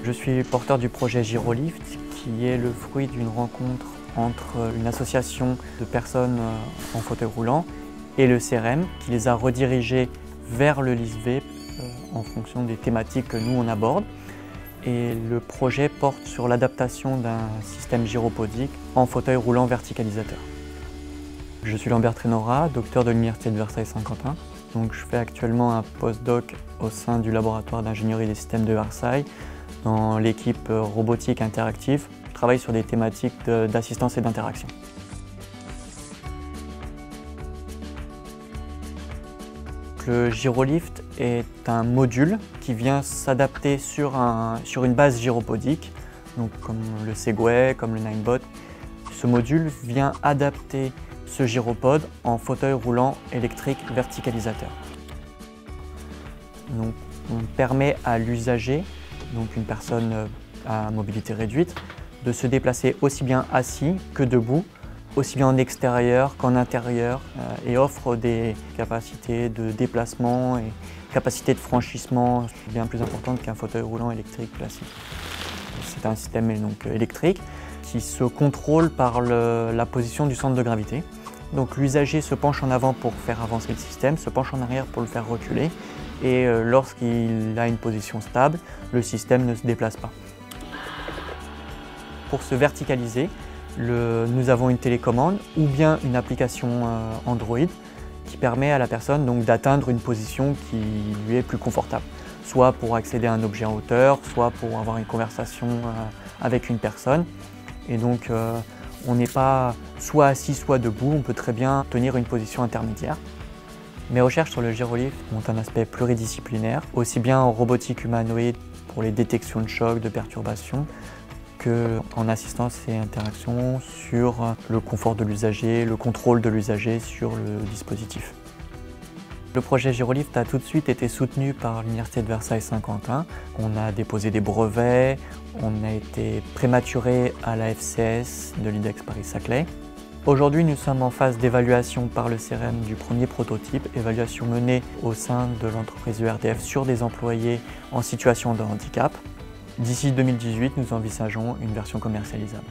Je suis porteur du projet Gyrolift, qui est le fruit d'une rencontre entre une association de personnes en fauteuil roulant et le CRM, qui les a redirigés vers le LISV en fonction des thématiques que nous on aborde. Et le projet porte sur l'adaptation d'un système gyropodique en fauteuil roulant verticalisateur. Je suis Lambert Trénora, docteur de l'Université de Versailles-Saint-Quentin. Donc, je fais actuellement un postdoc au sein du laboratoire d'ingénierie des systèmes de Versailles dans l'équipe robotique interactive. Je travaille sur des thématiques d'assistance et d'interaction. Le Gyrolift est un module qui vient s'adapter sur une base gyropodique, donc comme le Segway, comme le Ninebot. Ce module vient adapter ce gyropode en fauteuil roulant électrique verticalisateur. Donc, on permet à l'usager, donc une personne à mobilité réduite, de se déplacer aussi bien assis que debout, aussi bien en extérieur qu'en intérieur, et offre des capacités de déplacement et capacités de franchissement bien plus importantes qu'un fauteuil roulant électrique classique. C'est un système donc électrique qui se contrôle par la position du centre de gravité. Donc l'usager se penche en avant pour faire avancer le système, se penche en arrière pour le faire reculer, et lorsqu'il a une position stable, le système ne se déplace pas. Pour se verticaliser, nous avons une télécommande ou bien une application Android qui permet à la personne donc d'atteindre une position qui lui est plus confortable, soit pour accéder à un objet en hauteur, soit pour avoir une conversation avec une personne. Et donc on n'est pas soit assis, soit debout, on peut très bien tenir une position intermédiaire. Mes recherches sur le Gyrolift ont un aspect pluridisciplinaire, aussi bien en robotique humanoïde pour les détections de chocs, de perturbations, qu'en assistance et interaction sur le confort de l'usager, le contrôle de l'usager sur le dispositif. Le projet Gyrolift a tout de suite été soutenu par l'Université de Versailles-Saint-Quentin. On a déposé des brevets, on a été prématuré à la FCS de l'IDEX Paris-Saclay. Aujourd'hui, nous sommes en phase d'évaluation par le CRM du premier prototype, évaluation menée au sein de l'entreprise ERDF sur des employés en situation de handicap. D'ici 2018, nous envisageons une version commercialisable.